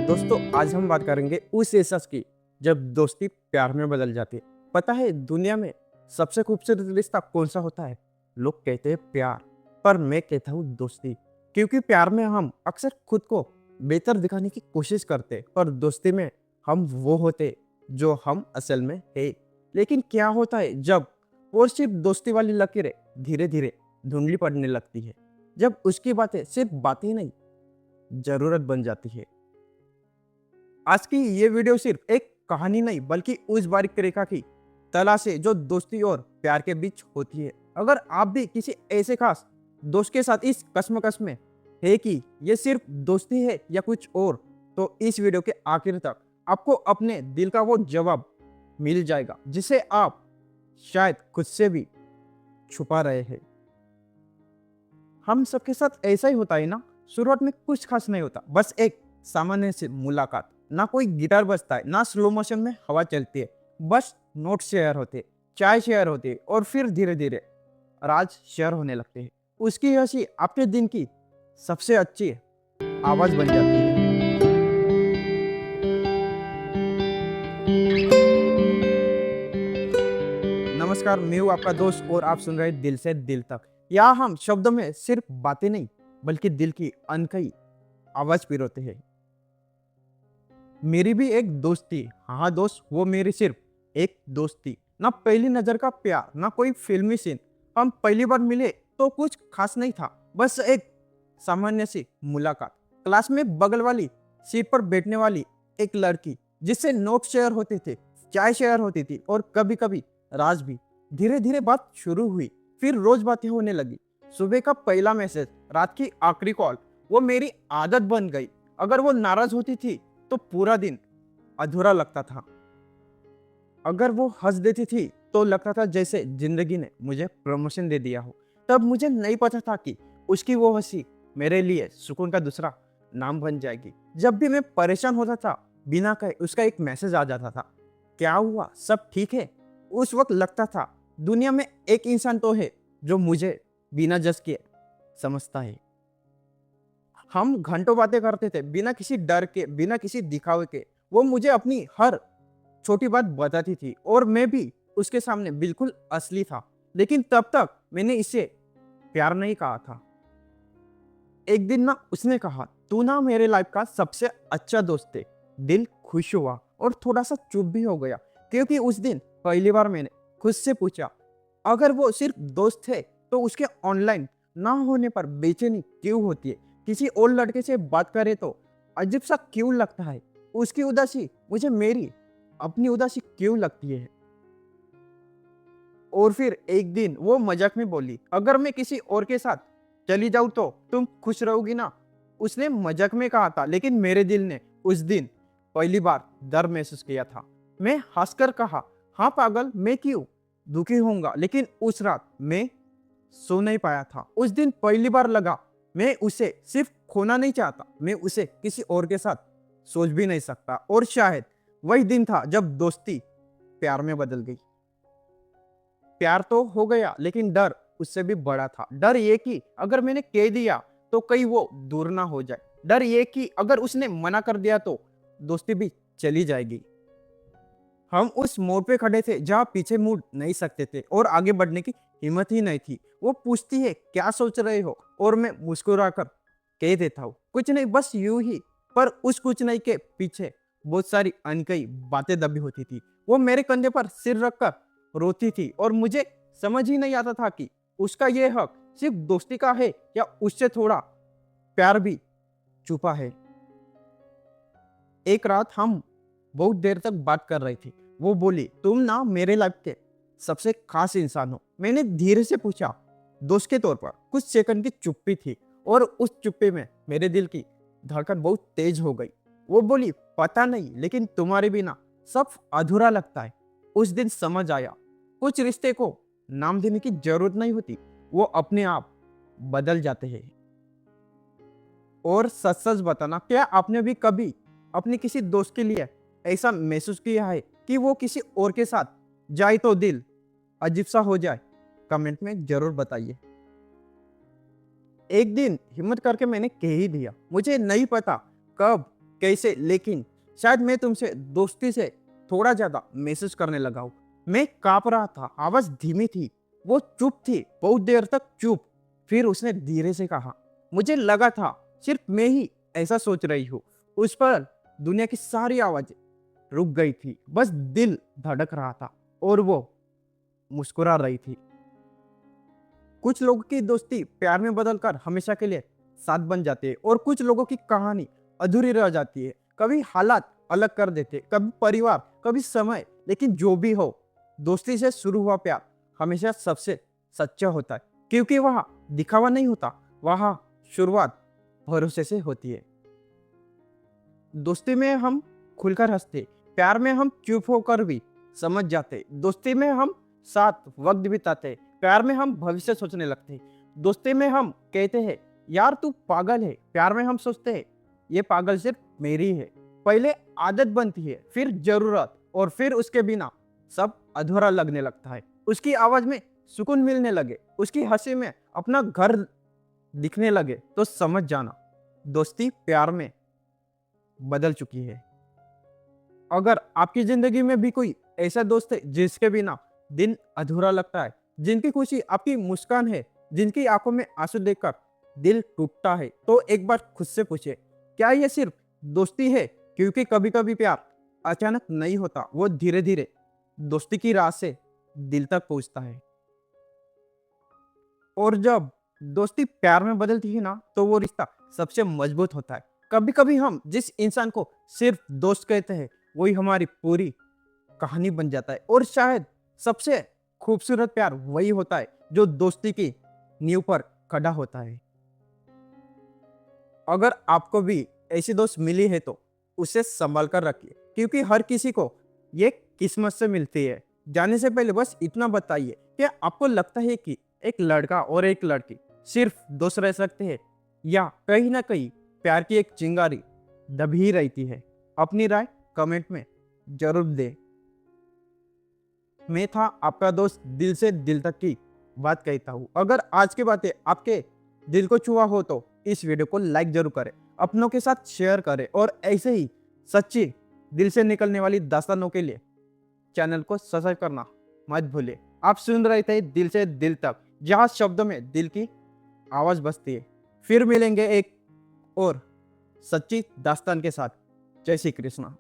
दोस्तों आज हम बात करेंगे उस एहसास की जब दोस्ती प्यार में बदल जाती है। पता है दुनिया में सबसे खूबसूरत रिश्ता कौन सा होता है? लोग कहते हैं प्यार, पर मैं कहता हूँ दोस्ती। क्योंकि प्यार में हम अक्सर खुद को बेहतर दिखाने की कोशिश करते, पर दोस्ती में हम वो होते जो हम असल में है। लेकिन क्या होता है जब वो सिर्फ दोस्ती वाली लकीरें धीरे धीरे धुंधली पड़ने लगती है, जब उसकी बातें सिर्फ बातें नहीं, जरूरत बन जाती है। आज की ये वीडियो सिर्फ एक कहानी नहीं बल्कि उस बारीक रेखा की तलाश है जो दोस्ती और प्यार के बीच होती है। अगर आप भी किसी ऐसे खास दोस्त के साथ इस कश्मकश में है कि ये सिर्फ दोस्ती है या कुछ और, तो इस वीडियो के आखिर तक आपको अपने दिल का वो जवाब मिल जाएगा जिसे आप शायद खुद से भी छुपा रहे हैं। हम सबके साथ ऐसा ही होता है ना। शुरुआत में कुछ खास नहीं होता, बस एक सामान्य से मुलाकात। ना कोई गिटार बजता है, ना स्लो मोशन में हवा चलती है, बस नोट शेयर होते, चाय शेयर होती है और फिर धीरे धीरे राज शेयर होने लगते हैं। उसकी हंसी आपके दिन की सबसे अच्छी आवाज बन जाती है। नमस्कार, मैं हूँ आपका दोस्त और आप सुन रहे हैं दिल से दिल तक। यहाँ हम शब्दों में सिर्फ बातें नहीं बल्कि दिल की अनकही आवाज पिरोते हैं। मेरी भी एक दोस्त थी। हाँ दोस्त, वो मेरी सिर्फ एक दोस्त थी। ना पहली नजर का प्यार, ना कोई फिल्मी सीन। हम पहली बार मिले तो कुछ खास नहीं था, बस एक सामान्य सी मुलाकात। क्लास में बगल वाली सीट पर बैठने वाली एक लड़की जिससे नोट शेयर होते थे, चाय शेयर होती थी और कभी कभी राज भी। धीरे धीरे बात शुरू हुई, फिर रोज बातें होने लगी। सुबह का पहला मैसेज, रात की आखिरी कॉल, वो मेरी आदत बन गई। अगर वो नाराज होती थी तो पूरा दिन अधूरा लगता था। अगर वो हंस देती थी तो लगता था जैसे जिंदगी ने मुझे प्रमोशन दे दिया हो। तब मुझे नहीं पता था कि उसकी वो हंसी मेरे लिए सुकून का दूसरा नाम बन जाएगी। जब भी मैं परेशान होता था, बिना कहे उसका एक मैसेज आ जाता था, क्या हुआ, सब ठीक है? उस वक्त लगता था दुनिया में एक इंसान तो है जो मुझे बिना जज किए समझता है। हम घंटों बातें करते थे बिना किसी डर के, बिना किसी दिखावे के। वो मुझे अपनी हर छोटी बात बताती थी और मैं भी उसके सामने बिल्कुल असली था। लेकिन तब तक मैंने इसे प्यार नहीं कहा था। एक दिन ना उसने कहा, तू ना मेरे लाइफ का सबसे अच्छा दोस्त है। दिल खुश हुआ और थोड़ा सा चुप भी हो गया, क्योंकि उस दिन पहली बार मैंने खुद से पूछा, अगर वो सिर्फ दोस्त है तो उसके ऑनलाइन ना होने पर बेचैनी क्यों होती है? किसी और लड़के से बात करे तो अजीब सा क्यों लगता है? उसकी उदासी मुझे मेरी अपनी उदासी क्यों लगती है? और फिर एक दिन वो मजाक में बोली, अगर मैं किसी और के साथ चली जाऊं तो तुम खुश रहोगी ना? उसने मजाक में कहा था, लेकिन मेरे दिल ने उस दिन पहली बार डर महसूस किया था। मैं हंसकर कहा, हाँ पागल, मैं क्यों दुखी होऊंगा? लेकिन उस रात मैं सो नहीं पाया था। उस दिन पहली बार लगा मैं उसे सिर्फ खोना नहीं चाहता, मैं उसे किसी और के साथ सोच भी नहीं सकता। और शायद वही दिन था जब दोस्ती प्यार में बदल गई। प्यार तो हो गया, लेकिन डर उससे भी बड़ा था। डर ये कि अगर मैंने कह दिया तो कहीं वो दूर ना हो जाए। डर ये कि अगर उसने मना कर दिया तो दोस्ती भी चली जाएगी। हम उस मोड़ पे खड़े थे जहाँ पीछे मुड़ नहीं सकते थे और आगे बढ़ने की हिम्मत ही नहीं थी। वो पूछती है, क्या सोच रहे हो? और मैं मुस्कुराकर कह देता हूँ, कुछ नहीं, बस यूं ही। पर उस कुछ नहीं के पीछे बहुत सारी अनकही बातें दबी होती थी। वो मेरे कंधे पर सिर रखकर रोती थी और मुझे समझ ही नहीं आता था कि उसका ये हक सिर्फ दोस्ती का है या उससे थोड़ा प्यार भी छुपा है। एक रात हम बहुत देर तक बात कर रही थी। वो बोली, तुम ना मेरे लाइफ के सबसे खास इंसान हो। मैंने धीरे से पूछा, दोस्त के तौर पर। कुछ सेकंड की चुप्पी थी और उस चुप्पी में मेरे दिल की धड़कन बहुत तेज हो गई। वो बोली, पता नहीं, लेकिन तुम्हारे बिना सब अधूरा लगता है। उस दिन समझ आया, कुछ रिश्ते को नाम देने की जरूरत नहीं होती, वो अपने आप बदल जाते हैं। और सच सच बताना, क्या आपने भी कभी अपने किसी दोस्त के लिए ऐसा महसूस किया है कि वो किसी और के साथ जाए तो दिल अजीब सा हो जाए? कमेंट में जरूर बताइए। एक दिन हिम्मत करके मैंने कह ही दिया, मुझे नहीं पता कब कैसे, लेकिन शायद मैं तुमसे दोस्ती से थोड़ा ज्यादा मैसेज करने लगा हूँ। मैं कांप रहा था, आवाज धीमी थी, वो चुप थी, बहुत देर तक चुप। फिर उसने धीरे से कहा, मुझे लगा था सिर्फ मैं ही ऐसा सोच रही हूँ। उस पर दुनिया की सारी आवाजें रुक गई थी, बस दिल धड़क रहा था और वो मुस्कुरा रही थी। कुछ लोगों की दोस्ती प्यार में बदलकर हमेशा के लिए साथ बन जाती है और कुछ लोगों की कहानी अधूरी रह जाती है। कभी हालात अलग कर देते, कभी परिवार, कभी समय, लेकिन जो भी हो, दोस्ती से शुरू हुआ प्यार हमेशा सबसे सच्चा होता है, क्योंकि वह दिखावा नहीं होता, वह शुरुआत भरोसे से होती है। दोस्ती में हम खुलकर हंसते, प्यार में हम चुप होकर भी समझ जाते, दोस्ती में हम साथ वक्त बिताते, प्यार में हम भविष्य सोचने लगते। दोस्ती में हम कहते हैं यार तू पागल है, प्यार में हम सोचते हैं ये पागल सिर्फ मेरी है। पहले आदत बनती है, फिर जरूरत, और फिर उसके बिना सब अधूरा लगने लगता है। उसकी आवाज में सुकून मिलने लगे, उसकी हंसी में अपना घर दिखने लगे, तो समझ जाना दोस्ती प्यार में बदल चुकी है। अगर आपकी जिंदगी में भी कोई ऐसा दोस्त है जिसके बिना दिन अधूरा लगता है, जिनकी खुशी आपकी मुस्कान है, जिनकी आंखों में आंसू देखकर दिल टूटता है, तो एक बार खुद से पूछे क्या ये सिर्फ दोस्ती है? क्योंकि कभी कभी प्यार अचानक नहीं होता, वो धीरे धीरे दोस्ती की राह से दिल तक पहुंचता है। और जब दोस्ती प्यार में बदलती है ना, तो वो रिश्ता सबसे मजबूत होता है। कभी कभी हम जिस इंसान को सिर्फ दोस्त कहते हैं, वही हमारी पूरी कहानी बन जाता है। और शायद सबसे खूबसूरत प्यार वही होता है जो दोस्ती की नींव पर खड़ा होता है। अगर आपको भी ऐसी दोस्त मिली है तो उसे संभाल कर रखिए, क्योंकि हर किसी को ये किस्मत से मिलती है। जाने से पहले बस इतना बताइए, क्या आपको लगता है कि एक लड़का और एक लड़की सिर्फ दोस्त रह सकते हैं, या कहीं ना कहीं प्यार की एक चिंगारी दबी रहती है? अपनी राय कमेंट में जरूर दें। मैं था आपका दोस्त दिल से दिल तक की बात कहता हूँ। अगर आज की बातें आपके दिल को छुआ हो तो इस वीडियो को लाइक जरूर करें, अपनों के साथ शेयर करें, और ऐसे ही सच्ची दिल से निकलने वाली दास्तानों के लिए चैनल को सब्सक्राइब करना मत भूलिए। आप सुन रहे थे दिल से दिल तक, जहाँ शब्दों में दिल की आवाज बजती है। फिर मिलेंगे एक और सच्ची दास्तान के साथ। जय श्री कृष्णा।